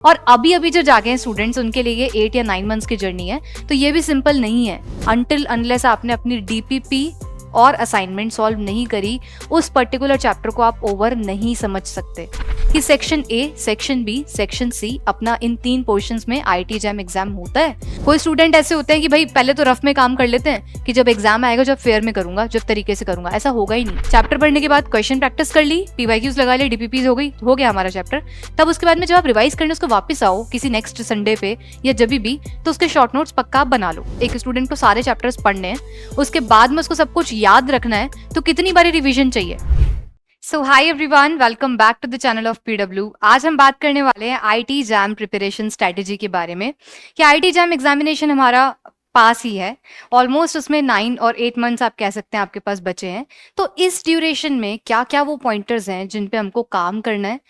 और अभी अभी जो जागे हैं स्टूडेंट्स उनके लिए ये 8 या 9 मंथ्स की जर्नी है, तो ये भी सिंपल नहीं है। अनटिल अनलेस आपने अपनी डीपीपी और असाइनमेंट सॉल्व नहीं करी, उस पर्टिकुलर चैप्टर को आप ओवर नहीं समझ सकते। कि section A, section B, section C, अपना इन 3 पोर्शंस में आईटी जैम एग्जाम होता है। कोई स्टूडेंट ऐसे होते हैं कि भाई पहले तो रफ में काम कर लेते हैं कि जब एग्जाम आएगा, जब फेयर में करूंगा, जब तरीके से करूंगा। ऐसा होगा ही नहीं। चैप्टर पढ़ने के बाद क्वेश्चन प्रैक्टिस कर ली, पीवाईक्यूज लगा ले, डीपीपीज हो गई, हो गया हमारा चैप्टर। तब उसके बाद में जब आप रिवाइज करने उसको वापस आओ किसी नेक्स्ट संडे पे या जब भी, तो उसके शॉर्ट नोट्स पक्का बना लो। एक स्टूडेंट को सारे चैप्टर्स पढ़ने हैं, उसके बाद में उसको सब कुछ याद रखना है, तो कितनी बारी रिवीजन चाहिए। So hi everyone, welcome back to the channel of PW. आज हम बात करने वाले हैं आईटी जैम प्रिपरेशन स्ट्रेटेजी के बारे में कि आईटी जैम एग्जामिनेशन हमारा पास ही है। ऑलमोस्ट उसमें 9 और 8 मंथ्स आप कह सकते हैं आपके पास बचे हैं। तो इस ड्यूरेशन में क्या क्या वो पॉइंटर्स हैं जिन पे हमको काम करना है,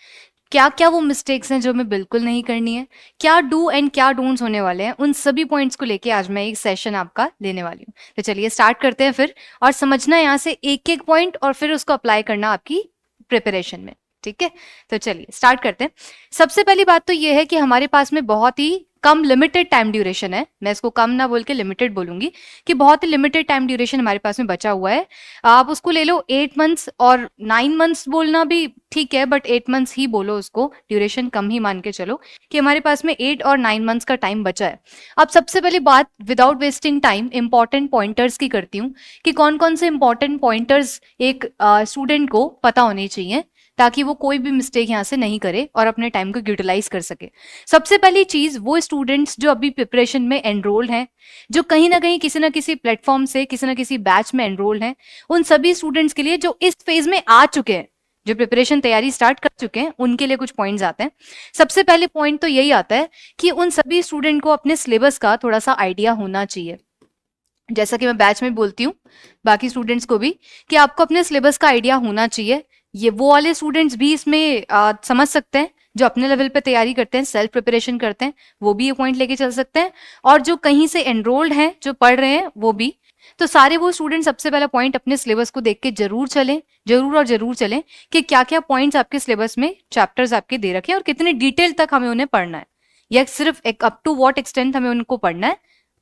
क्या क्या वो मिस्टेक्स हैं जो हमें बिल्कुल नहीं करनी है, क्या डू एंड क्या डोंट्स होने वाले हैं, उन सभी पॉइंट्स को लेके आज मैं एक सेशन आपका लेने वाली हूँ। तो चलिए स्टार्ट करते हैं फिर, और समझना यहाँ से एक एक पॉइंट और फिर उसको अप्लाई करना आपकी प्रिपरेशन में। ठीक है, तो चलिए स्टार्ट करते हैं। सबसे पहली बात तो ये है कि हमारे पास में बहुत ही कम लिमिटेड टाइम ड्यूरेशन है। मैं इसको कम ना बोल के लिमिटेड बोलूंगी कि बहुत ही लिमिटेड टाइम ड्यूरेशन हमारे पास में बचा हुआ है। आप उसको ले लो 8 मंथ्स, और 9 मंथ्स बोलना भी ठीक है, बट 8 मंथ्स ही बोलो, उसको ड्यूरेशन कम ही मान के चलो कि हमारे पास में 8 और 9 मंथ्स का टाइम बचा है। अब सबसे पहली बात, without wasting time, important pointers की करती हूँ कि कौन कौन से इंपॉर्टेंट पॉइंटर्स एक स्टूडेंट को पता होने चाहिए ताकि वो कोई भी मिस्टेक यहाँ से नहीं करे और अपने टाइम को यूटिलाइज कर सके। सबसे पहली चीज, वो स्टूडेंट्स जो अभी प्रिपरेशन में एनरोल्ड हैं, जो कहीं ना कहीं किसी ना किसी प्लेटफॉर्म से किसी ना किसी बैच में एनरोल्ड हैं, उन सभी स्टूडेंट्स के लिए जो इस फेज में आ चुके हैं, जो प्रिपरेशन तैयारी स्टार्ट कर चुके हैं, उनके लिए कुछ पॉइंट्स आते हैं। सबसे पहले पॉइंट तो यही आता है कि उन सभी स्टूडेंट को अपने सिलेबस का थोड़ा सा आइडिया होना चाहिए। जैसा कि मैं बैच में बोलती हूँ बाकी स्टूडेंट्स को भी कि आपको अपने सिलेबस का आइडिया होना चाहिए। ये वो वाले स्टूडेंट्स भी इसमें समझ सकते हैं जो अपने लेवल पे तैयारी करते हैं, सेल्फ प्रिपरेशन करते हैं, वो भी ये पॉइंट लेके चल सकते हैं, और जो कहीं से एनरोल्ड हैं, जो पढ़ रहे हैं, वो भी। तो सारे वो स्टूडेंट सबसे पहला पॉइंट अपने सिलेबस को देख के जरूर चलें, जरूर और जरूर चलें कि क्या क्या पॉइंट्स आपके सिलेबस में चैप्टर्स आपके दे रखे हैं और कितने डिटेल तक हमें उन्हें पढ़ना है, या सिर्फ एक अप टू व्हाट एक्सटेंट हमें उनको पढ़ना है,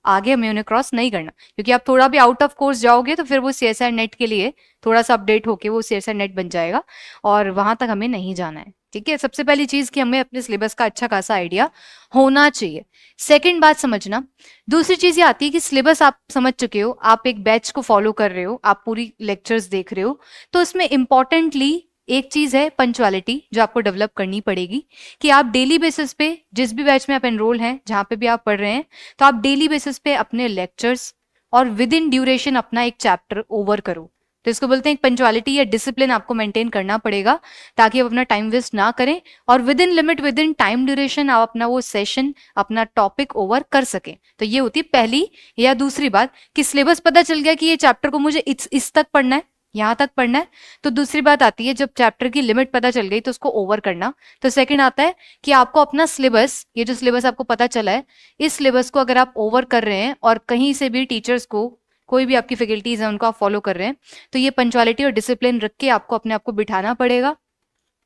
आगे हमें उन्हें क्रॉस नहीं करना। क्योंकि आप थोड़ा भी आउट ऑफ कोर्स जाओगे तो फिर वो सीएसआर नेट के लिए थोड़ा सा अपडेट होके वो सीएसआर नेट बन जाएगा, और वहां तक हमें नहीं जाना है। ठीक है, सबसे पहली चीज कि हमें अपने सिलेबस का अच्छा खासा आइडिया होना चाहिए। सेकंड बात समझना, दूसरी चीज ये आती है कि सिलेबस आप समझ चुके हो, आप एक बैच को फॉलो कर रहे हो, आप पूरी लेक्चर्स देख रहे हो, तो इसमें इंपॉर्टेंटली एक चीज है पंक्चुअलिटी, जो आपको डेवलप करनी पड़ेगी कि आप डेली बेसिस पे, जिस भी बैच में आप एनरोल हैं, जहां पे भी आप पढ़ रहे हैं, तो आप डेली बेसिस पे अपने लेक्चर्स और विद इन ड्यूरेशन अपना एक चैप्टर ओवर करो। तो इसको बोलते हैं एक पंक्चुअलिटी या डिसिप्लिन आपको मेंटेन करना पड़ेगा ताकि आप अपना टाइम वेस्ट ना करें, और with in limit, with in time duration आप अपना वो सेशन, अपना टॉपिक ओवर कर सकें। तो ये होती है पहली या दूसरी बात कि सिलेबस पता चल गया कि ये चैप्टर को मुझे इस तक पढ़ना है, यहाँ तक पढ़ना है। तो दूसरी बात आती है, जब चैप्टर की लिमिट पता चल गई तो उसको ओवर करना। तो सेकंड आता है कि आपको अपना सिलेबस, ये जो सिलेबस आपको पता चला है, इस सिलेबस को अगर आप ओवर कर रहे हैं और कहीं से भी टीचर्स को, कोई भी आपकी फैकल्टीज है उनको आप फॉलो कर रहे हैं, तो ये पंक्चुअलिटी और डिसिप्लिन रख के आपको अपने आप को बिठाना पड़ेगा,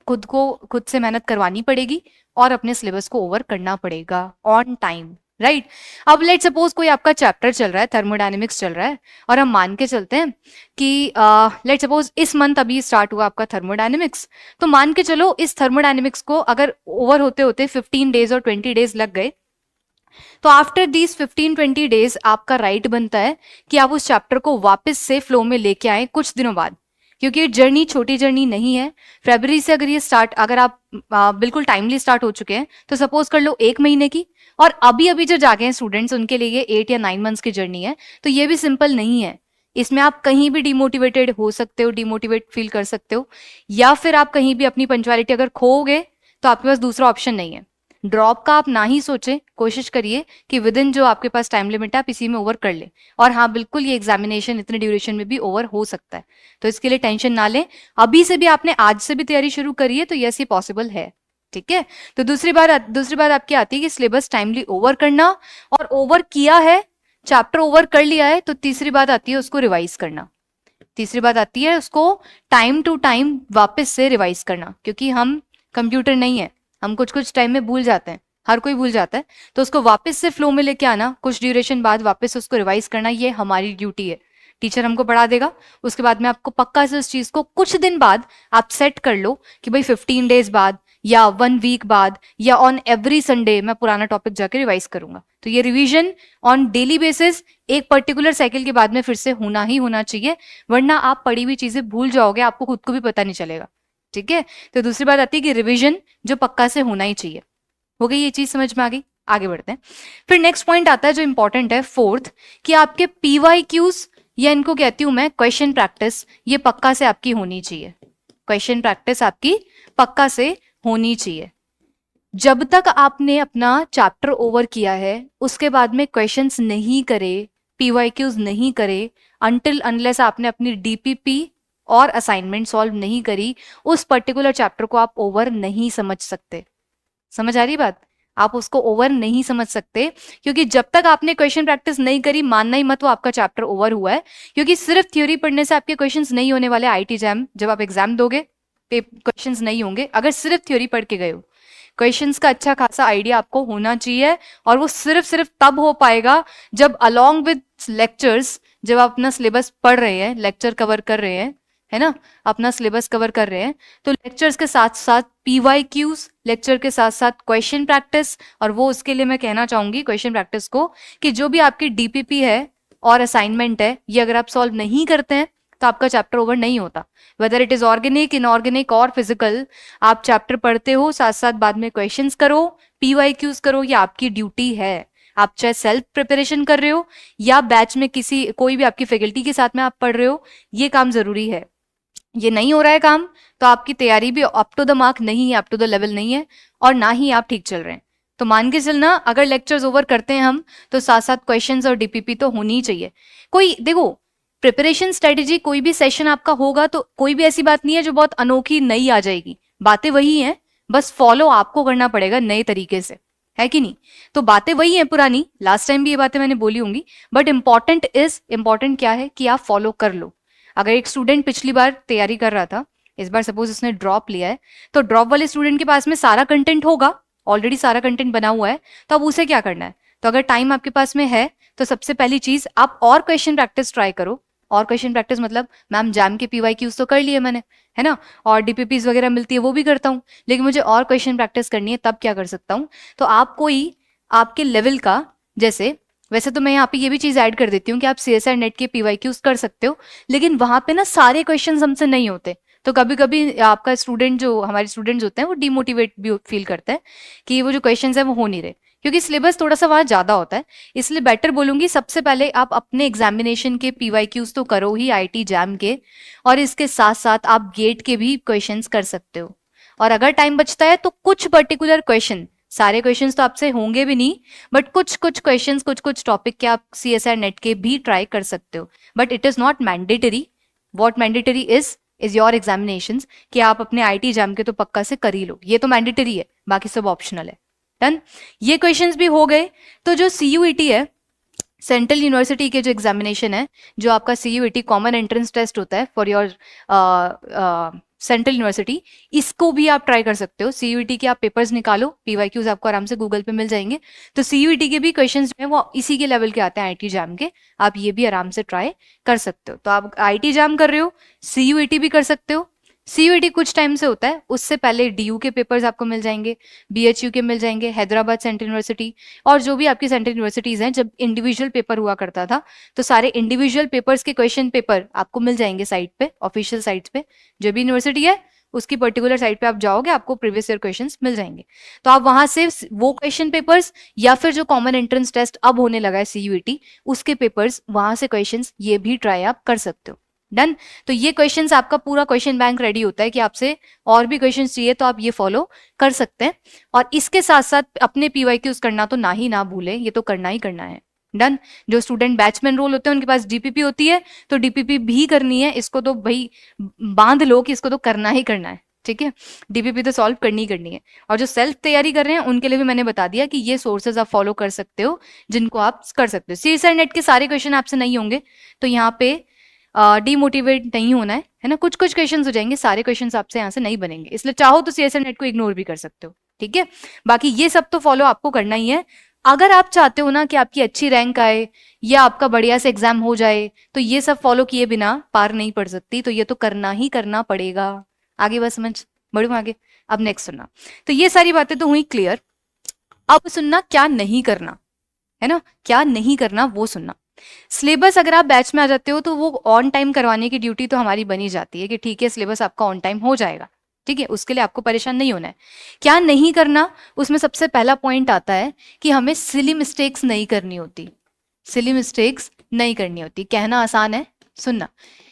खुद को खुद से मेहनत करवानी पड़ेगी और अपने सिलेबस को ओवर करना पड़ेगा ऑन टाइम। राइट, अब लेट सपोज कोई आपका चैप्टर चल रहा है, थर्मोडायनेमिक्स चल रहा है, और हम मान के चलते हैं कि लेट सपोज इस मंथ अभी स्टार्ट हुआ आपका थर्मोडायनेमिक्स, तो मान के चलो इस थर्मोडायनेमिक्स को अगर ओवर होते होते 15 डेज और 20 डेज लग गए, तो आफ्टर दीज 15-20 डेज आपका राइट बनता है कि आप उस चैप्टर को वापस से फ्लो में लेके आए कुछ दिनों बाद, क्योंकि ये जर्नी छोटी जर्नी नहीं है। फरवरी से अगर ये स्टार्ट, अगर आप बिल्कुल टाइमली स्टार्ट हो चुके हैं, तो सपोज कर लो 1 महीने की, और अभी अभी जो जागे हैं स्टूडेंट्स उनके लिए ये 8 या 9 मंथ्स की जर्नी है। तो ये भी सिंपल नहीं है, इसमें आप कहीं भी डिमोटिवेटेड हो सकते हो, डिमोटिवेट फील कर सकते हो, या फिर आप कहीं भी अपनी पंक्चुअलिटी अगर खोओगे तो आपके पास दूसरा ऑप्शन नहीं है। ड्रॉप का आप ना ही सोचें, कोशिश करिए कि विद इन जो आपके पास टाइम लिमिट है आप इसी में ओवर कर ले। और हाँ, बिल्कुल ये एग्जामिनेशन इतने ड्यूरेशन में भी ओवर हो सकता है, तो इसके लिए टेंशन ना लें। अभी से भी आपने आज से भी तैयारी शुरू करी है तो यस, ये पॉसिबल है। ठीक है, तो दूसरी बात आपकी आती है कि सिलेबस टाइमली ओवर करना, और ओवर किया है, चैप्टर ओवर कर लिया है, तो तीसरी बात आती है उसको रिवाइज करना। तीसरी बात आती है उसको टाइम टू टाइम वापस से रिवाइज करना, क्योंकि हम कंप्यूटर नहीं है, हम कुछ कुछ टाइम में भूल जाते हैं। हर कोई भूल जाता है, तो उसको वापस से फ्लो में लेके आना, कुछ ड्यूरेशन बाद वापस उसको रिवाइज करना, ये हमारी ड्यूटी है। टीचर हमको पढ़ा देगा, उसके बाद में आपको पक्का से उस चीज को कुछ दिन बाद आप सेट कर लो कि भाई 15 डेज बाद या 1 वीक बाद या ऑन एवरी संडे मैं पुराना टॉपिक जाके रिवाइज करूंगा। तो ये रिवीजन ऑन डेली बेसिस एक पर्टिकुलर साइकिल के बाद में फिर से होना ही होना चाहिए, वरना आप पढ़ी हुई चीजें भूल जाओगे, आपको खुद को भी पता नहीं चलेगा। ठीक है, तो दूसरी बात आती है कि रिवीजन जो पक्का से होना ही चाहिए। हो गई ये चीज समझ में आ गई? आगे बढ़ते हैं। फिर नेक्स्ट पॉइंट आता है जो इंपॉर्टेंट है, फोर्थ, कि आपके PYQs या इनको कहती हूं मैं क्वेश्चन प्रैक्टिस, ये पक्का से आपकी होनी चाहिए। क्वेश्चन प्रैक्टिस आपकी पक्का से होनी चाहिए। जब तक आपने अपना चैप्टर ओवर किया है उसके बाद में क्वेश्चंस नहीं करे, PYQs नहीं करे, अनटिल अनलेस आपने अपनी DPP और असाइनमेंट सॉल्व नहीं करी, उस पर्टिकुलर चैप्टर को आप ओवर नहीं समझ सकते। समझ आ रही बात? आप उसको ओवर नहीं समझ सकते, क्योंकि जब तक आपने क्वेश्चन प्रैक्टिस नहीं करी, मानना ही मत वो आपका चैप्टर ओवर हुआ है। क्योंकि सिर्फ थ्योरी पढ़ने से आपके क्वेश्चंस नहीं होने वाले। IIT जैम जब आप एग्जाम दोगे क्वेश्चंस नहीं होंगे अगर सिर्फ थ्योरी पढ़ के गए हो। क्वेश्चंस का अच्छा खासा आइडिया आपको होना चाहिए, और वो सिर्फ तब हो पाएगा जब अलोंग विद लेक्चर्स, जब आप अपना सिलेबस पढ़ रहे हैं, लेक्चर कवर कर रहे हैं, है ना, अपना सिलेबस कवर कर रहे हैं, तो लेक्चर्स के साथ साथ PYQs, लेक्चर के साथ साथ क्वेश्चन प्रैक्टिस। और वो उसके लिए मैं कहना चाहूंगी क्वेश्चन प्रैक्टिस को कि जो भी आपकी DPP है और असाइनमेंट है, ये अगर आप सॉल्व नहीं करते हैं तो आपका चैप्टर ओवर नहीं होता। Whether it is organic, inorganic और फिजिकल, आप चैप्टर पढ़ते हो, साथ साथ बाद में क्वेश्चंस करो, PYQs करो, ये आपकी ड्यूटी है। आप चाहे सेल्फ प्रिपरेशन कर रहे हो या बैच में किसी कोई भी आपकी फैकल्टी के साथ में आप पढ़ रहे हो, ये काम जरूरी है। ये नहीं हो रहा है काम, तो आपकी तैयारी भी अप टू द मार्क नहीं है, अप टू द लेवल नहीं है, और ना ही आप ठीक चल रहे हैं। तो मान के चलना, अगर लेक्चर्स ओवर करते हैं हम, तो साथ साथ क्वेश्चंस और DPP तो होनी ही चाहिए। कोई देखो, प्रिपरेशन स्ट्रेटेजी कोई भी सेशन आपका होगा तो कोई भी ऐसी बात नहीं है जो बहुत अनोखी नई आ जाएगी, बातें वही हैं, बस फॉलो आपको करना पड़ेगा नए तरीके से, है कि नहीं? तो बातें वही हैं पुरानी, लास्ट टाइम भी ये बातें मैंने बोली होंगी, बट इंपॉर्टेंट क्या है कि आप फॉलो कर लो। अगर एक स्टूडेंट पिछली बार तैयारी कर रहा था, इस बार सपोज उसने ड्रॉप लिया है, तो ड्रॉप वाले स्टूडेंट के पास में सारा कंटेंट होगा, ऑलरेडी सारा कंटेंट बना हुआ है, तो अब उसे क्या करना है? तो अगर टाइम आपके पास में है तो सबसे पहली चीज आप और क्वेश्चन प्रैक्टिस ट्राई करो। और क्वेश्चन प्रैक्टिस मतलब मैम जैम के PYQs तो कर लिए मैंने, है ना, और DPPs वगैरह मिलती है वो भी करता हूँ, लेकिन मुझे और क्वेश्चन प्रैक्टिस करनी है, तब क्या कर सकता हूँ? तो आप कोई आपके लेवल का, जैसे वैसे तो मैं यहाँ पे ये भी चीज ऐड कर देती हूँ कि आप CSR नेट के PYQs कर सकते हो, लेकिन वहां पे ना सारे क्वेश्चंस हमसे नहीं होते, तो कभी कभी आपका स्टूडेंट, जो हमारे स्टूडेंट्स होते हैं, वो डिमोटिवेट भी फील करते हैं कि वो जो क्वेश्चंस है वो हो नहीं रहे, क्योंकि सिलेबस थोड़ा सा वहां ज्यादा होता है। इसलिए बेटर बोलूंगी सबसे पहले आप अपने एग्जामिनेशन के PYQs तो करो ही, IIT जैम के, और इसके साथ साथ आप गेट के भी क्वेश्चंस कर सकते हो। और अगर टाइम बचता है तो कुछ पर्टिकुलर क्वेश्चन, सारे क्वेश्चंस तो आपसे होंगे भी नहीं, बट कुछ क्वेश्चंस, कुछ टॉपिक के आप CSR नेट के भी ट्राई कर सकते हो, but it is not mandatory. What mandatory is your examinations, कि आप अपने IIT जैम के तो पक्का से कर ही लो, ये तो मैंडेटरी है, बाकी सब ऑप्शनल है। डन, ये क्वेश्चंस भी हो गए। तो जो CUET है, सेंट्रल यूनिवर्सिटी के जो एग्जामिनेशन है, जो आपका CUET कॉमन एंट्रेंस टेस्ट होता है फॉर योर सेंट्रल यूनिवर्सिटी, इसको भी आप ट्राई कर सकते हो। CUET के आप पेपर्स निकालो, PYQs आपको आराम से गूगल पे मिल जाएंगे, तो CUET के भी क्वेश्चंस जो है वो इसी के लेवल के आते हैं IIT जैम के, आप ये भी आराम से ट्राई कर सकते हो। तो आप IIT जैम कर रहे हो, CUET भी कर सकते हो। CUET कुछ टाइम से होता है, उससे पहले DU के पेपर्स आपको मिल जाएंगे, BHU के मिल जाएंगे, हैदराबाद सेंट्रल यूनिवर्सिटी, और जो भी आपकी सेंट्रल यूनिवर्सिटीज हैं, जब इंडिविजुअल पेपर हुआ करता था तो सारे इंडिविजुअल पेपर्स के क्वेश्चन पेपर आपको मिल जाएंगे साइट पे, ऑफिशियल साइट्स पे। जो भी यूनिवर्सिटी है उसकी पर्टिकुलर साइट पे आप जाओगे, आपको प्रीवियस ईयर क्वेश्चंस मिल जाएंगे, तो आप वहां से वो क्वेश्चन पेपर्स, या फिर जो कॉमन एंट्रेंस टेस्ट अब होने लगा है CUET, उसके पेपर्स, वहां से क्वेश्चंस ये भी ट्राई आप कर सकते हो। डन, तो ये क्वेश्चंस आपका पूरा क्वेश्चन बैंक रेडी होता है कि आपसे और भी क्वेश्चंस चाहिए तो आप ये फॉलो कर सकते हैं। और इसके साथ साथ अपने PYQs करना तो ना भूलें, ये तो करना ही करना है। डन, जो स्टूडेंट बैच में एनरोल होते हैं उनके पास DPP होती है, तो DPP भी करनी है, इसको तो भाई बांध लो कि इसको तो करना ही करना है, ठीक है, DPP तो सॉल्व करनी है। और जो सेल्फ तैयारी कर रहे हैं उनके लिए भी मैंने बता दिया कि ये सोर्सेज आप फॉलो कर सकते हो, जिनको आप कर सकते हो। CSR नेट के सारे क्वेश्चन आपसे नहीं होंगे, तो यहाँ पे डीमोटिवेट नहीं होना है ना, कुछ क्वेश्चंस हो जाएंगे, सारे क्वेश्चंस आपसे यहाँ से नहीं बनेंगे, इसलिए चाहो तो CSR नेट को इग्नोर भी कर सकते हो। ठीक है, बाकी ये सब तो फॉलो आपको करना ही है। अगर आप चाहते हो ना कि आपकी अच्छी रैंक आए या आपका बढ़िया से एग्जाम हो जाए, तो ये सब फॉलो किए बिना पार नहीं पड़ सकती, तो ये तो करना ही करना पड़ेगा। आगे बस समझ, बढ़ू आगे। अब नेक्स्ट सुनना। तो ये सारी बातें तो हुई क्लियर। अब सुनना क्या नहीं करना, है ना, क्या नहीं करना वो सुनना। सिलेबस अगर आप बैच में आ जाते हो तो वो ऑन टाइम करवाने की ड्यूटी तो हमारी बनी जाती है कि ठीक है सिलेबस आपका ऑन टाइम हो जाएगा, ठीक है, उसके लिए आपको परेशान नहीं होना है। क्या नहीं करना, उसमें सबसे पहला पॉइंट आता है कि हमें सिली मिस्टेक्स नहीं करनी होती। सिली मिस्टेक्स नहीं करनी होती, कहना आसान है, सुनना।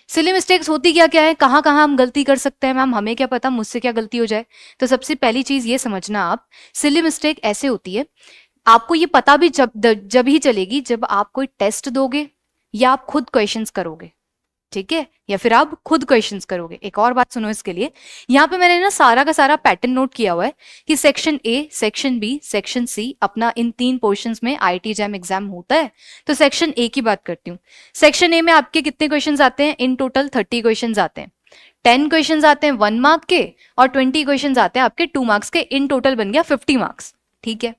सिली मिस्टेक्स होती क्या क्या है, कहाँ कहाँ हम गलती कर सकते हैं मैम, हमें क्या पता मुझसे क्या गलती हो जाए। तो सबसे पहली चीज ये समझना आप, सिली मिस्टेक ऐसे होती है, आपको ये पता भी जब ही चलेगी जब आप कोई टेस्ट दोगे या आप खुद क्वेश्चंस करोगे, ठीक है, या फिर आप खुद क्वेश्चंस करोगे। एक और बात सुनो इसके लिए, यहाँ पे मैंने ना सारा का सारा पैटर्न नोट किया हुआ है कि section A, section B, section C, अपना इन 3 पोर्शंस में आईटी जैम एग्जाम होता है। तो सेक्शन ए की बात करती हूँ। सेक्शन ए में आपके कितने क्वेश्चंस आते हैं, इन टोटल 30 क्वेश्चंस आते हैं। 10 क्वेश्चंस आते हैं 1 मार्क के और 20 क्वेश्चंस आते हैं आपके 2 मार्क्स के, इन टोटल बन गया 50 मार्क्स, ठीक है।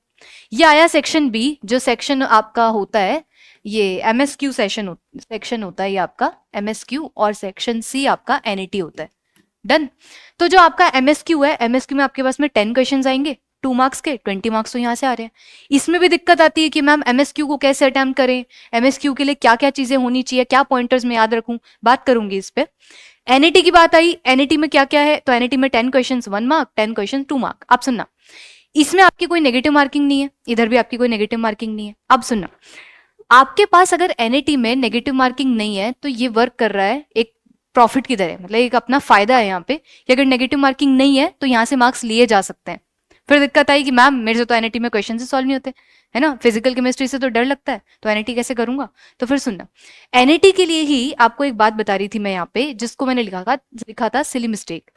ये आया सेक्शन बी, जो सेक्शन आपका होता है ये एमएसक्यू सेक्शन होता है ये आपका एमएसक्यू, और सेक्शन सी आपका एनईटी होता है। डन। तो जो आपका एमएसक्यू है, एमएसक्यू में आपके पास में 10 क्वेश्चंस आएंगे 2 मार्क्स के, 20 मार्क्स तो यहाँ से आ रहे हैं। इसमें भी दिक्कत आती है कि मैम एमएसक्यू को कैसे अटेम्प्ट करें, एमएसक्यू के लिए क्या क्या चीजें होनी चाहिए, क्या पॉइंटर्स में याद रखूं, बात करूंगी इस पे। एनईटी की बात आई, एनईटी में क्या क्या है, तो एनईटी में 10 क्वेश्चन 1 मार्क, 10 क्वेश्चन 2 मार्क। आप सुनना, इसमें आपकी कोई नेगेटिव मार्किंग नहीं है, इधर भी आपकी कोई नेगेटिव मार्किंग नहीं है। अब सुनना, आपके पास अगर एनईटी में नेगेटिव मार्किंग नहीं है तो ये वर्क कर रहा है एक प्रॉफिट की तरह, मतलब एक अपना फायदा है यहाँ पे कि अगर नेगेटिव मार्किंग नहीं है तो यहाँ से मार्क्स लिए जा सकते हैं। फिर दिक्कत आई कि मैम मेरे से तो एनईटी में क्वेश्चन से सॉल्व नहीं होते, है ना, फिजिकल केमिस्ट्री से तो डर लगता है, तो एनईटी कैसे करूंगा। तो फिर सुनना, एनईटी के लिए ही आपको एक बात बता रही थी मैं यहाँ पे, जिसको मैंने लिखा था सिली मिस्टेक,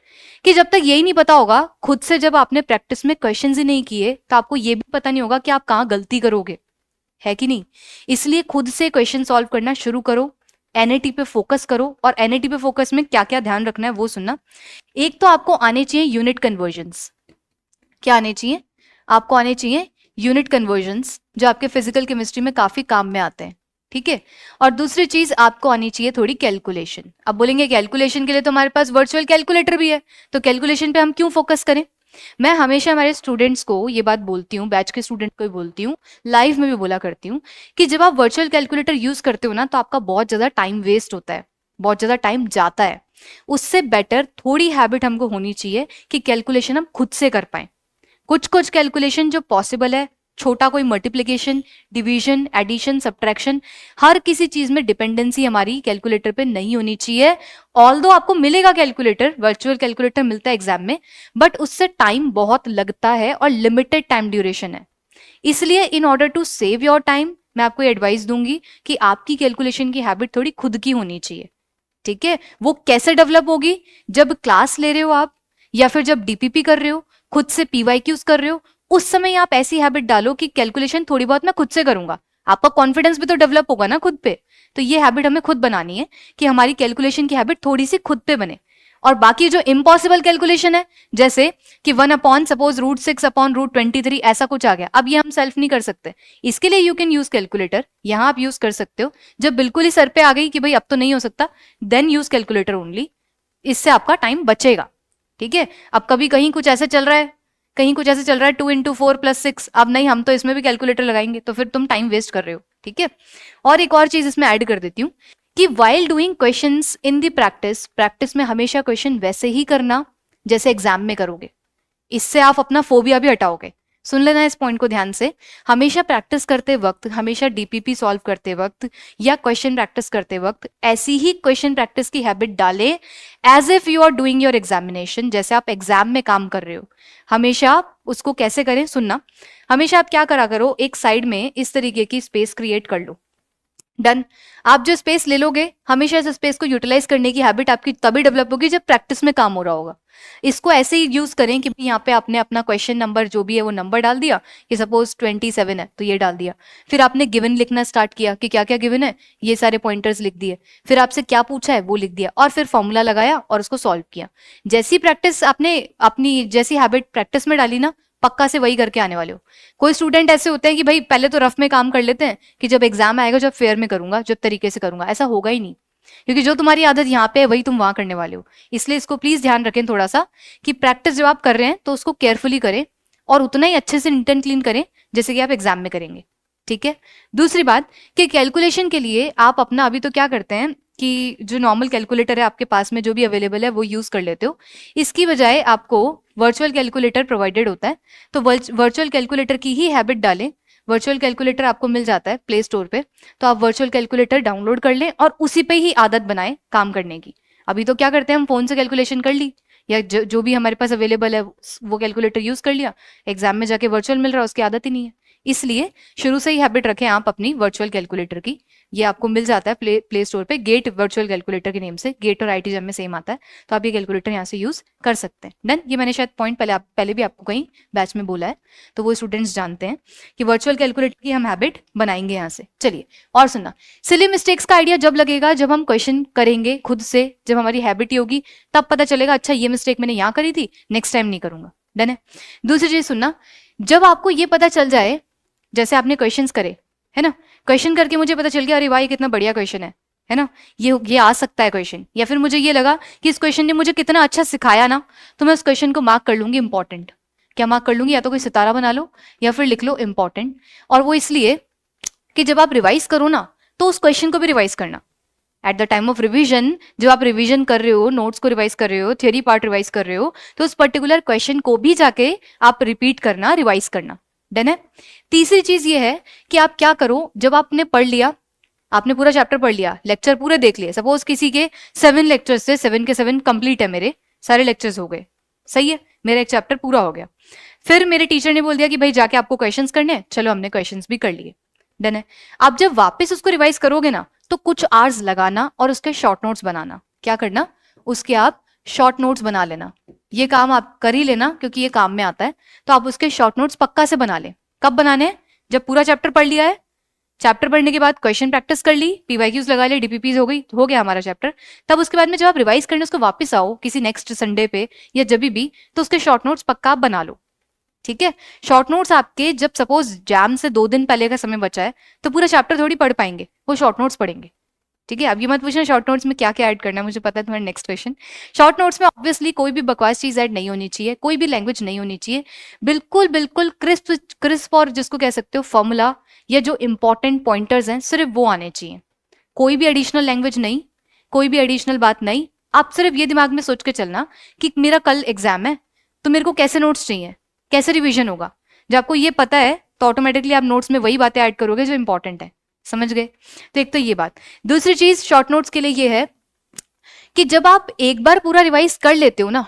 कि जब तक यही नहीं पता होगा खुद से, जब आपने प्रैक्टिस में क्वेश्चन ही नहीं किए तो आपको ये भी पता नहीं होगा कि आप कहाँ गलती करोगे, है कि नहीं। इसलिए खुद से क्वेश्चन सॉल्व करना शुरू करो, एनईटी पे फोकस करो, और एनईटी पे फोकस में क्या क्या ध्यान रखना है वो सुनना। एक तो आपको आने चाहिए यूनिट कन्वर्जन्स। क्या आने चाहिए, आपको आने चाहिए यूनिट कन्वर्जन्स, जो आपके फिजिकल केमिस्ट्री में काफी काम में आते हैं, ठीक है। और दूसरी चीज आपको आनी चाहिए थोड़ी कैलकुलेशन। अब बोलेंगे कैलकुलेशन के लिए तो हमारे पास वर्चुअल कैलकुलेटर भी है, तो कैलकुलेशन पे हम क्यों फोकस करें। मैं हमेशा हमारे स्टूडेंट्स को ये बात बोलती हूँ, बैच के स्टूडेंट को भी बोलती हूँ, लाइव में भी बोला करती हूँ, कि जब आप वर्चुअल कैलकुलेटर यूज करते हो ना तो आपका बहुत ज्यादा टाइम वेस्ट होता है, बहुत ज्यादा टाइम जाता है। उससे बेटर थोड़ी हैबिट हमको होनी चाहिए कि कैलकुलेशन हम खुद से कर पाए। कुछ कुछ कैलकुलेशन जो पॉसिबल है, छोटा कोई मल्टीप्लिकेशन, डिवीजन, एडिशन, सब्ट्रैक्शन, हर किसी चीज में डिपेंडेंसी हमारी कैलकुलेटर पे नहीं होनी चाहिए। ऑल्दो आपको मिलेगा कैलकुलेटर, वर्चुअल कैलकुलेटर मिलता है एग्जाम में, बट उससे टाइम बहुत लगता है और लिमिटेड टाइम ड्यूरेशन है। इसलिए in order to save your time मैं आपको एडवाइस दूंगी कि आपकी कैलकुलेशन की हैबिट थोड़ी खुद की होनी चाहिए, ठीक है। वो कैसे डेवलप होगी, जब क्लास ले रहे हो आप, या फिर जब डीपीपी कर रहे हो, खुद से पीवाईक्यूज कर रहे हो, उस समय आप ऐसी हैबिट डालो कि कैलकुलेशन थोड़ी बहुत मैं खुद से करूंगा। आपका कॉन्फिडेंस भी तो डेवलप होगा ना खुद पे। तो ये हैबिट हमें खुद बनानी है कि हमारी कैलकुलेशन की हैबिट थोड़ी सी खुद पे बने। और बाकी जो इम्पॉसिबल कैलकुलेशन है, जैसे कि 1 अपॉन सपोज √6 अपॉन √23 ऐसा कुछ आ गया, अब ये हम सेल्फ नहीं कर सकते, इसके लिए यू कैन यूज कैलकुलेटर। यहाँ आप यूज कर सकते हो जब बिल्कुल ही सर पे आ गई कि भाई अब तो नहीं हो सकता, देन यूज कैलकुलेटर ओनली, इससे आपका टाइम बचेगा, ठीक है। अब कभी कहीं कुछ ऐसे चल रहा है, कहीं कुछ ऐसे चल रहा है 2 × 4 + 6, अब नहीं हम तो इसमें भी कैलकुलेटर लगाएंगे, तो फिर तुम टाइम वेस्ट कर रहे हो, ठीक है। और एक और चीज इसमें ऐड कर देती हूँ कि while doing questions in the practice में हमेशा क्वेश्चन वैसे ही करना जैसे एग्जाम में करोगे। इससे आप अपना फोबिया भी हटाओगे। सुन लेना इस पॉइंट को ध्यान से, हमेशा प्रैक्टिस करते वक्त, हमेशा डीपीपी सॉल्व करते वक्त या क्वेश्चन प्रैक्टिस करते वक्त ऐसी ही क्वेश्चन प्रैक्टिस की हैबिट डाले as if you are doing your examination, जैसे आप एग्जाम में काम कर रहे हो। हमेशा उसको कैसे करें सुनना, हमेशा आप क्या करा करो, एक साइड में इस तरीके की स्पेस क्रिएट कर लो। डन। आप जो स्पेस ले लोगे, हमेशा इस स्पेस को यूटिलाइज करने की हैबिट आपकी तभी डेवलप होगी जब प्रैक्टिस में काम हो रहा होगा। इसको ऐसे ही यूज करें कि यहाँ पे आपने अपना क्वेश्चन नंबर जो भी है वो नंबर डाल दिया, कि सपोज 27 है तो ये डाल दिया, फिर आपने गिवन लिखना स्टार्ट किया कि क्या क्या गिवन है, ये सारे पॉइंटर्स लिख दिए, फिर आपसे क्या पूछा है वो लिख दिया, और फिर फॉर्मूला लगाया और उसको सॉल्व किया। जैसी प्रैक्टिस आपने अपनी जैसी हैबिट प्रैक्टिस में डाली ना, पक्का से वही करके आने वाले हो। कोई स्टूडेंट ऐसे होते हैं कि भाई पहले तो रफ में काम कर लेते हैं कि जब एग्जाम आएगा, जब फेयर में करूंगा, जब तरीके से करूंगा, ऐसा होगा ही नहीं, क्योंकि जो तुम्हारी आदत यहाँ पे है वही तुम वहां करने वाले हो। इसलिए इसको प्लीज ध्यान रखें थोड़ा सा कि प्रैक्टिस जब आप कर रहे हैं तो उसको केयरफुली करें और उतना ही अच्छे से नीट एंड क्लीन करें जैसे कि आप एग्जाम में करेंगे, ठीक है। दूसरी बात कि कैलकुलेशन के लिए आप अपना अभी तो क्या करते हैं कि जो नॉर्मल कैलकुलेटर है आपके पास में जो भी अवेलेबल है वो यूज कर लेते हो। इसकी बजाय आपको वर्चुअल कैलकुलेटर प्रोवाइडेड होता है, तो वर्चुअल कैलकुलेटर की ही हैबिट डालें। वर्चुअल कैलकुलेटर आपको मिल जाता है प्ले स्टोर पे, तो आप वर्चुअल कैलकुलेटर डाउनलोड कर लें और उसी पे ही आदत बनाएं काम करने की। अभी तो क्या करते हैं, हम फोन से कैलकुलेशन कर ली या जो भी हमारे पास अवेलेबल है वो कैलकुलेटर यूज कर लिया, एग्जाम में जाके वर्चुअल मिल रहा है, उसकी आदत ही नहीं है। इसलिए शुरू से ही हैबिट रखें आप अपनी वर्चुअल कैलकुलेटर की। ये आपको मिल जाता है प्ले स्टोर पे, गेट वर्चुअल कैलकुलेटर के नेम से। गेट और आईटी जैम में सेम आता है, तो आप ये कैलकुलेटर यहाँ से यूज कर सकते हैं। डन। ये मैंने शायद पॉइंट पहले भी आपको कहीं बैच में बोला है, तो वो स्टूडेंट्स जानते हैं कि वर्चुअल कैलकुलेटर की हम हैबिट बनाएंगे यहाँ से। चलिए और सुनना, सिली मिस्टेक्स का आइडिया जब लगेगा जब हम क्वेश्चन करेंगे खुद से, जब हमारी हैबिट ही होगी तब पता चलेगा अच्छा ये मिस्टेक मैंने यहाँ करी थी, नेक्स्ट टाइम नहीं करूंगा। डन है। दूसरी चीज सुनना, जब आपको ये पता चल जाए, जैसे आपने क्वेश्चंस करे है ना, क्वेश्चन करके मुझे पता चल गया अरे वाह ये कितना बढ़िया क्वेश्चन है ना, ये आ सकता है क्वेश्चन, या फिर मुझे ये लगा कि इस क्वेश्चन ने मुझे कितना अच्छा सिखाया ना, तो मैं उस क्वेश्चन को मार्क कर लूंगी इंपॉर्टेंट। क्या मार्क कर लूंगी, या तो कोई सितारा बना लो या फिर लिख लो इंपॉर्टेंट। और वो इसलिए कि जब आप रिवाइज करो ना तो उस क्वेश्चन को भी रिवाइज करना at the time of revision. जब आप रिवीजन कर रहे हो, नोट्स को रिवाइज कर रहे हो, थ्योरी पार्ट रिवाइज कर रहे हो, तो उस पर्टिकुलर क्वेश्चन को भी जाके आप रिपीट करना, रिवाइज करना। डन है। तीसरी चीज ये है कि आप क्या करो, जब आपने पढ़ लिया, आपने पूरा चैप्टर पढ़ लिया, लेक्चर पूरे देख लिए, सपोज किसी के 7 लेक्चर्स थे, 7 के 7 कंप्लीट है, मेरे सारे लेक्चर्स हो गए, सही है, मेरा एक चैप्टर पूरा हो गया। फिर मेरे टीचर ने बोल दिया कि भाई जाके आपको क्वेश्चंस करने हैं, चलो हमने क्वेश्चंस भी कर लिए। डन है। आप जब वापस उसको रिवाइज करोगे ना तो कुछ आवर्स लगाना और उसके शॉर्ट नोट्स बनाना। क्या करना, उसके आप शॉर्ट नोट्स बना लेना। ये काम आप कर ही लेना क्योंकि ये काम में आता है, तो आप उसके शॉर्ट नोट्स पक्का से बना लें। कब बनाने हैं, जब पूरा चैप्टर पढ़ लिया है, चैप्टर पढ़ने के बाद क्वेश्चन प्रैक्टिस कर ली, पीवाईक्यूज लगा ले, डीपीपीज हो गई, हो गया हमारा चैप्टर। तब उसके बाद में जब आप रिवाइज करने उसको वापस आओ किसी नेक्स्ट संडे पे या जब भी, तो उसके शॉर्ट नोट्स पक्का आप बना लो, ठीक है। शॉर्ट नोट्स आपके जब सपोज जैम से 2 दिन पहले का समय बचा है तो पूरा चैप्टर थोड़ी पढ़ पाएंगे, वो शॉर्ट नोट्स पढ़ेंगे, ठीक है। अब ये मत पूछना शॉर्ट नोट्स में क्या क्या ऐड करना है, मुझे पता है तुम्हारा नेक्स्ट क्वेश्चन। शॉर्ट नोट्स में ऑब्वियसली कोई भी बकवास चीज ऐड नहीं होनी चाहिए, कोई भी लैंग्वेज नहीं होनी चाहिए, बिल्कुल बिल्कुल क्रिस्प क्रिस्प और जिसको कह सकते हो फॉर्मूला या जो इंपॉर्टेंट पॉइंटर्स हैं सिर्फ वो आने चाहिए। कोई भी एडिशनल लैंग्वेज नहीं, कोई भी एडिशनल बात नहीं। आप सिर्फ ये दिमाग में सोच के चलना कि मेरा कल एग्जाम है तो मेरे को कैसे नोट्स चाहिए, कैसे रिवीजन होगा। जब आपको ये पता है तो ऑटोमेटिकली आप नोट्स में वही बातें ऐड करोगे जो इंपॉर्टेंट है, समझ गए। तो एक तो ये बात। दूसरी चीज शॉर्ट नोट्स के लिए ये है कि जब आप एक बार पूरा रिवाइज कर लेते हो ना,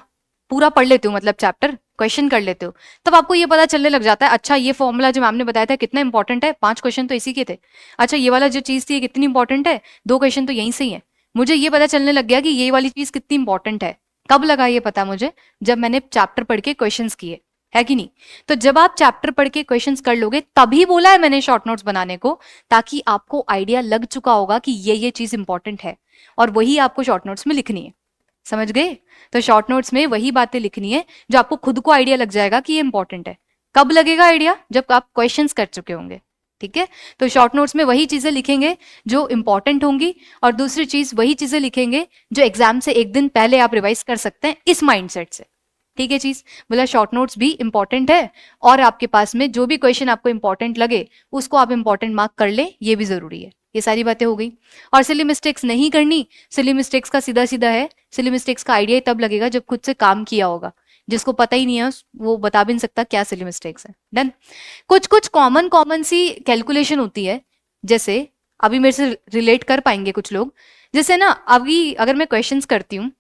पूरा पढ़ लेते हो मतलब चैप्टर क्वेश्चन कर लेते हो, तब आपको ये पता चलने लग जाता है अच्छा ये फॉर्मूला जो मैम ने बताया था कितना इंपॉर्टेंट है, 5 क्वेश्चन तो इसी के थे, अच्छा ये वाला जो चीज थी ये कितनी इंपॉर्टेंट है, 2 क्वेश्चन तो यहीं से ही है। मुझे ये पता चलने लग गया कि ये वाली चीज कितनी इंपॉर्टेंट है। कब लगा ये पता मुझे, जब मैंने चैप्टर पढ़ के क्वेश्चंस किए, है कि नहीं। तो जब आप चैप्टर पढ़ के क्वेश्चंस कर लोगे तभी बोला है मैंने शॉर्ट नोट्स बनाने को, ताकि आपको आइडिया लग चुका होगा कि ये चीज इंपॉर्टेंट है और वही आपको शॉर्ट नोट्स में लिखनी है, समझ गए। तो शॉर्ट नोट्स में वही बातें लिखनी है जो आपको खुद को आइडिया लग जाएगा कि ये इंपॉर्टेंट है। कब लगेगा आइडिया, जब आप क्वेश्चंस कर चुके होंगे, ठीक है। तो शॉर्ट नोट्स में वही चीजें लिखेंगे जो इंपॉर्टेंट होंगी, और दूसरी चीज वही चीजें लिखेंगे जो एग्जाम से एक दिन पहले आप रिवाइज कर सकते हैं इस माइंडसेट से, ठीक है। चीज बोला शॉर्ट नोट्स भी इंपॉर्टेंट है और आपके पास में जो भी क्वेश्चन आपको इंपॉर्टेंट लगे उसको आप इंपॉर्टेंट मार्क कर ले, ये भी जरूरी है। ये सारी बातें हो गई। और सिली मिस्टेक्स नहीं करनी, सिली मिस्टेक्स का सीधा सीधा है, सिली मिस्टेक्स का आइडिया तब लगेगा जब खुद से काम किया होगा। जिसको पता ही नहीं है वो बता भी नहीं सकता क्या सिली मिस्टेक्स है। डन। कुछ कुछ कॉमन सी कैलकुलेशन होती है, जैसे अभी मेरे से रिलेट कर पाएंगे कुछ लोग, जैसे ना अभी अगर मैं क्वेश्चंस करती हूँ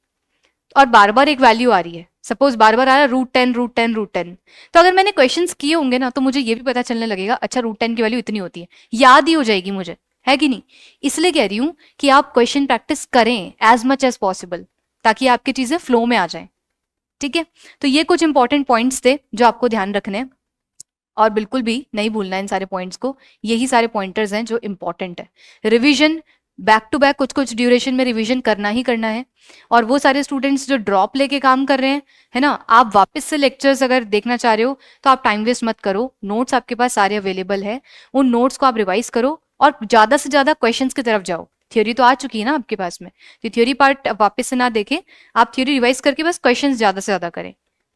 और बार बार एक वैल्यू आ रही है, सपोज बार बार आ रहा है √10, तो अगर मैंने क्वेश्चंस किए होंगे ना तो मुझे ये भी पता चलने लगेगा अच्छा √10 की वैल्यू इतनी होती है, याद ही हो जाएगी मुझे, है कि नहीं। इसलिए कह रही हूं कि आप क्वेश्चन प्रैक्टिस करें एज मच एज पॉसिबल ताकि आपकी चीजें फ्लो में आ जाएं, ठीक है। तो ये कुछ इंपॉर्टेंट पॉइंट्स थे जो आपको ध्यान रखने हैं और बिल्कुल भी नहीं भूलना इन सारे पॉइंट्स को। यही सारे पॉइंटर्स हैं जो इंपॉर्टेंट है। रिवीजन बैक टू बैक कुछ कुछ ड्यूरेशन में रिवीजन करना ही करना है। और वो सारे स्टूडेंट्स जो ड्रॉप लेके काम कर रहे हैं, है ना, आप वापस से लेक्चर्स अगर देखना चाह रहे हो तो आप टाइम वेस्ट मत करो, नोट्स आपके पास सारे अवेलेबल है, उन नोट्स को आप रिवाइज करो और ज्यादा से ज्यादा क्वेश्चंस की तरफ जाओ। थ्योरी तो आ चुकी है ना आपके पास में, तो थ्योरी पार्ट वापस से ना देखें, आप थ्योरी रिवाइज करके बस क्वेश्चन ज्यादा से ज्यादा करें।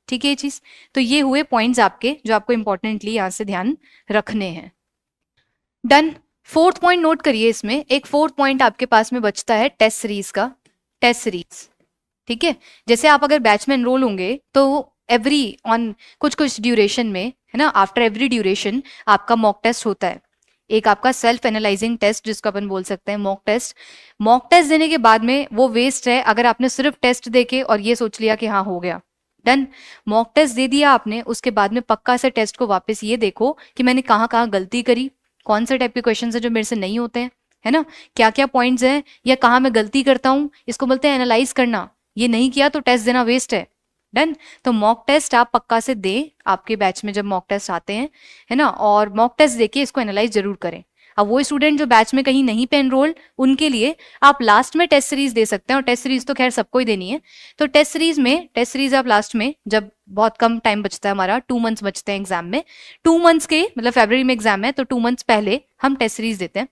ठीक है ये चीज। तो ये हुए पॉइंट्स आपके जो आपको इंपॉर्टेंटली यहाँ से ध्यान रखने हैं। डन। फोर्थ पॉइंट नोट करिए, इसमें एक फोर्थ पॉइंट आपके पास में बचता है टेस्ट सीरीज का। टेस्ट सीरीज, ठीक है। जैसे आप अगर बैच में एनरोल होंगे तो एवरी ऑन कुछ कुछ ड्यूरेशन में, है ना, आफ्टर एवरी ड्यूरेशन आपका मॉक टेस्ट होता है। एक आपका सेल्फ एनालाइजिंग टेस्ट जिसको अपन बोल सकते हैं मॉक टेस्ट। मॉक टेस्ट देने के बाद में वो वेस्ट है अगर आपने सिर्फ टेस्ट देके और ये सोच लिया कि हाँ हो गया। डन। मॉक टेस्ट दे दिया आपने, उसके बाद में पक्का से टेस्ट को वापस ये देखो कि मैंने कहाँ कहाँ गलती करी, कौन से टाइप के क्वेश्चन है जो मेरे से नहीं होते हैं, है ना, क्या क्या पॉइंट्स हैं या कहाँ मैं गलती करता हूँ, इसको बोलते हैं एनालाइज करना। ये नहीं किया तो टेस्ट देना वेस्ट है। डन। तो मॉक टेस्ट आप पक्का से दें आपके बैच में जब मॉक टेस्ट आते हैं, है ना, और मॉक टेस्ट देके इसको एनालाइज जरूर करें। अब वो स्टूडेंट जो बैच में कहीं नहीं पे एनरोल्ड, उनके लिए आप लास्ट में टेस्ट सीरीज दे सकते हैं, और टेस्ट सीरीज तो खैर सबको ही देनी है। तो टेस्ट सीरीज आप लास्ट में, जब बहुत कम टाइम बचता है, हमारा 2 मंथ्स बचते हैं एग्जाम में, 2 मंथ्स के मतलब फरवरी में एग्जाम है तो 2 मंथ्स पहले हम टेस्ट सीरीज देते हैं।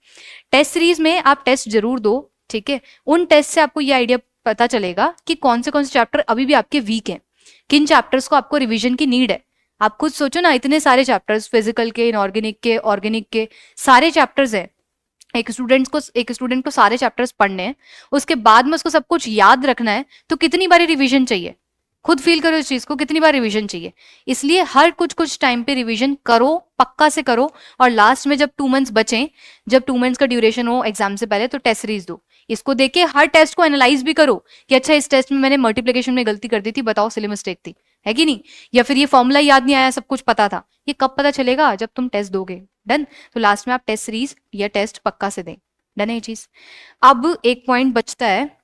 टेस्ट सीरीज में आप टेस्ट जरूर दो, ठीक है। उन टेस्ट से आपको ये आइडिया पता चलेगा कि कौन से चैप्टर अभी भी आपके वीक हैं, किन चैप्टर्स को आपको रिवीजन की नीड है। आप खुद सोचो ना, इतने सारे चैप्टर्स, फिजिकल के, इनऑर्गेनिक के, ऑर्गेनिक के, सारे चैप्टर्स हैं। एक स्टूडेंट को सारे चैप्टर्स पढ़ने हैं, उसके बाद में उसको सब कुछ याद रखना है, तो कितनी बारी रिवीजन चाहिए? खुद फील करो इस चीज को, कितनी बार रिवीजन चाहिए। इसलिए हर कुछ कुछ टाइम पे रिवीजन करो, पक्का से करो। और लास्ट में जब 2 मंथ्स बचें, जब 2 मंथ्स का ड्यूरेशन हो एग्जाम से पहले, तो टेस्ट सीरीज दो। इसको देके हर टेस्ट को एनालाइज भी करो कि अच्छा इस टेस्ट में मैंने मल्टीप्लिकेशन में गलती कर दी थी, बताओ सिली मिस्टेक थी, है कि नहीं, या फिर ये फॉर्मूला याद नहीं आया, सब कुछ पता था। ये कब पता चलेगा? जब तुम टेस्ट दोगे। डन। तो लास्ट में आप टेस्ट सीरीज या टेस्ट पक्का से दें। डन है ये चीज। अब एक पॉइंट बचता है,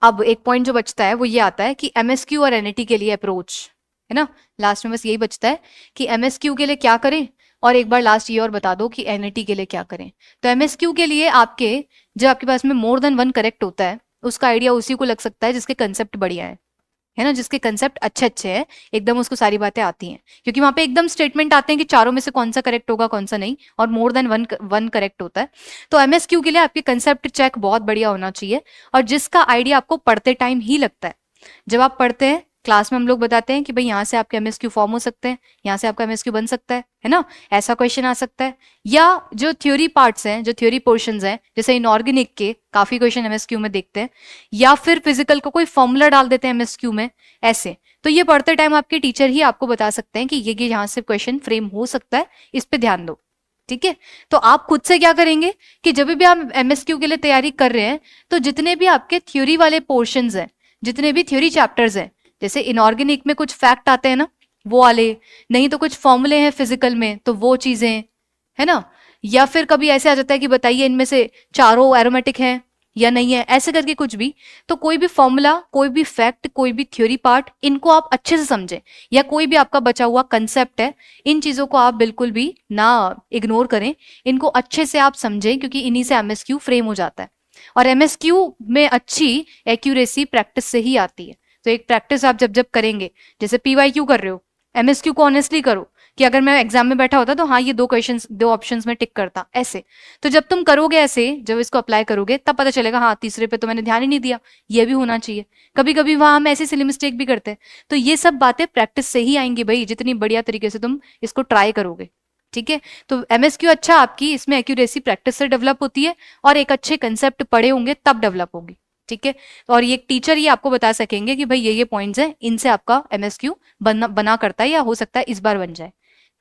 जो बचता है वो ये आता है कि एमएसक्यू और एनईटी के लिए अप्रोच, है ना। लास्ट में बस यही बचता है कि एमएसक्यू के लिए क्या करें, और एक बार लास्ट ये और बता दो कि एनईटी के लिए क्या करें। तो एमएसक्यू के लिए आपके, जब आपके पास में मोर देन 1 करेक्ट होता है, उसका आइडिया उसी को लग सकता है जिसके कंसेप्ट बढ़िया है ना, जिसके कंसेप्ट अच्छे अच्छे हैं, एकदम उसको सारी बातें आती हैं, क्योंकि वहां पे एकदम स्टेटमेंट आते हैं कि चारों में से कौन सा करेक्ट होगा कौन सा नहीं, और मोर देन वन करेक्ट होता है। तो एमएसक्यू के लिए आपके कंसेप्ट चेक बहुत बढ़िया होना चाहिए, और जिसका आइडिया आपको पढ़ते टाइम ही लगता है। जब आप पढ़ते हैं क्लास में, हम लोग बताते हैं कि भाई यहाँ से आपके एमएसक्यू फॉर्म हो सकते हैं, यहाँ से आपका एमएसक्यू बन सकता है ना, ऐसा क्वेश्चन आ सकता है। या जो थ्योरी पार्ट्स हैं, जो थ्योरी पोर्शंस हैं, जैसे इनऑर्गेनिक के काफी क्वेश्चन एमएसक्यू में देखते हैं, या फिर फिजिकल को कोई फॉर्मूला डाल देते हैं एमएसक्यू में, ऐसे। तो ये पढ़ते टाइम आपके टीचर ही आपको बता सकते हैं कि ये यहाँ से क्वेश्चन फ्रेम हो सकता है, इस पे ध्यान दो। ठीक है। तो आप खुद से क्या करेंगे कि जब भी आप एमएसक्यू के लिए तैयारी कर रहे हैं, तो जितने भी आपके थ्योरी वाले पोर्शंस हैं, जितने भी थ्योरी चैप्टर्स हैं, जैसे इनऑर्गेनिक में कुछ फैक्ट आते हैं ना, वो वाले, नहीं तो कुछ फॉर्मूले हैं फिजिकल में, तो वो चीजें, है ना। या फिर कभी ऐसे आ जाता है कि बताइए इनमें से चारों एरोमेटिक हैं या नहीं है, ऐसे करके कुछ भी। तो कोई भी फॉर्मूला, कोई भी फैक्ट, कोई भी थ्योरी पार्ट, इनको आप अच्छे से समझें, या कोई भी आपका बचा हुआ कंसेप्ट है, इन चीजों को आप बिल्कुल भी ना इग्नोर करें, इनको अच्छे से आप समझें, क्योंकि इन्हीं से एमएसक्यू फ्रेम हो जाता है। और एमएसक्यू में अच्छी एक्यूरेसी प्रैक्टिस से ही आती है। तो एक प्रैक्टिस आप जब जब करेंगे, जैसे पीवाईक्यू कर रहे हो, एमएसक्यू को ऑनेस्टली करो कि अगर मैं एग्जाम में बैठा होता तो हाँ ये दो ऑप्शंस में टिक करता, ऐसे। तो जब तुम करोगे ऐसे, जब इसको अप्लाई करोगे, तब पता चलेगा हाँ तीसरे पे तो मैंने ध्यान ही नहीं दिया, ये भी होना चाहिए। कभी कभी वहां हम ऐसे सिली मिस्टेक भी करते हैं। तो ये सब बातें प्रैक्टिस से ही आएंगी भाई, जितनी बढ़िया तरीके से तुम इसको ट्राई करोगे। ठीक है। तो एमएसक्यू अच्छा आपकी इसमें एक्यूरेसी प्रैक्टिस से डेवलप होती है, और एक अच्छे कंसेप्ट पढ़े होंगे तब डेवलप होगी। ठीक है। और ये टीचर ये आपको बता सकेंगे कि भाई ये पॉइंट्स हैं, इनसे आपका एमएसक्यू बना करता है, या हो सकता है इस बार बन जाए।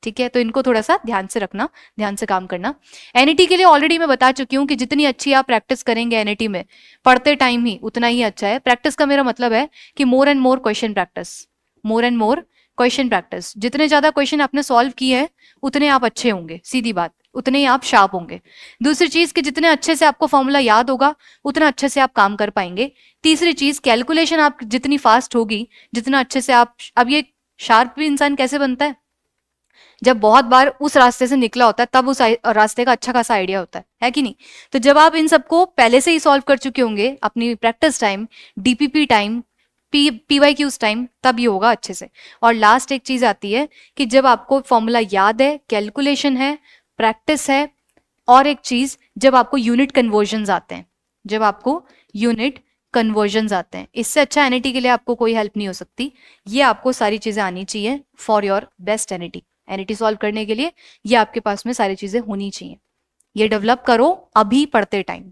ठीक है। तो इनको थोड़ा सा ध्यान से रखना, ध्यान से काम करना। एनईटी के लिए ऑलरेडी मैं बता चुकी हूँ कि जितनी अच्छी आप प्रैक्टिस करेंगे एनईटी में पढ़ते टाइम ही, उतना ही अच्छा है। प्रैक्टिस का मेरा मतलब है कि more and more question practice, more and more question practice. जितने ज्यादा क्वेश्चन आपने सॉल्व किए हैं, उतने आप अच्छे होंगे, सीधी बात, उतने ही आप शार्प होंगे। दूसरी चीज कि जितने अच्छे से आपको फॉर्मूला याद होगा, उतना अच्छे से आप काम कर पाएंगे। तीसरी चीज, कैलकुलेशन आप जितनी फास्ट होगी, जितना अच्छे से आप, अब ये शार्प भी इंसान कैसे बनता है, जब बहुत बार उस रास्ते से निकला होता है तब उस रास्ते का अच्छा खासा आइडिया होता है कि नहीं? तो जब आप इन सबको पहले से ही सॉल्व कर चुके होंगे अपनी practice time, DPP time, PYQs time, तब ये होगा अच्छे से। और लास्ट एक चीज आती है कि जब आपको फॉर्मूला याद है, कैलकुलेशन है, प्रैक्टिस है, और एक चीज जब आपको यूनिट कन्वर्जन आते हैं, जब आपको यूनिट कन्वर्जन आते हैं, इससे अच्छा एनईटी के लिए आपको कोई हेल्प नहीं हो सकती। ये आपको सारी चीजें आनी चाहिए for your best NET. NET solve करने के लिए ये आपके पास में सारी चीजें होनी चाहिए। ये डेवलप करो अभी पढ़ते टाइम,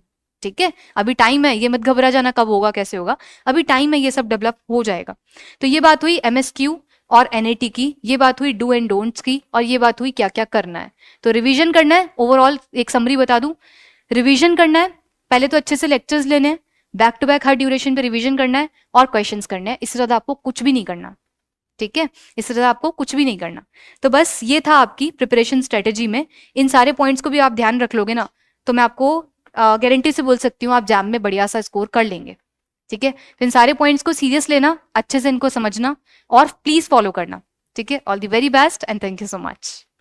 ठीक है? अभी टाइम है, ये मत घबरा जाना कब होगा कैसे होगा, अभी टाइम है, ये सब डेवलप हो जाएगा। तो ये बात हुई एमएसक्यू और एनईटी की, ये बात हुई डू एंड डोंट्स की, और ये बात हुई क्या क्या करना है। तो रिवीजन करना है, ओवरऑल एक समरी बता दूं, रिवीजन करना है, पहले तो अच्छे से लेक्चर्स लेने हैं, बैक टू बैक हर ड्यूरेशन पे रिवीजन करना है और क्वेश्चंस करने हैं। इससे ज्यादा आपको कुछ भी नहीं करना, ठीक है? इससे ज्यादा आपको कुछ भी नहीं करना। तो बस ये था आपकी प्रिपरेशन स्ट्रेटेजी में। इन सारे पॉइंट्स को भी आप ध्यान रख लोगे ना, तो मैं आपको गारंटी से बोल सकती हूँ आप जैम में बढ़िया सा स्कोर कर लेंगे, ठीक है? तो इन सारे पॉइंट्स को सीरियस लेना, अच्छे से इनको समझना और प्लीज फॉलो करना, ठीक है? All the very best and thank you so much.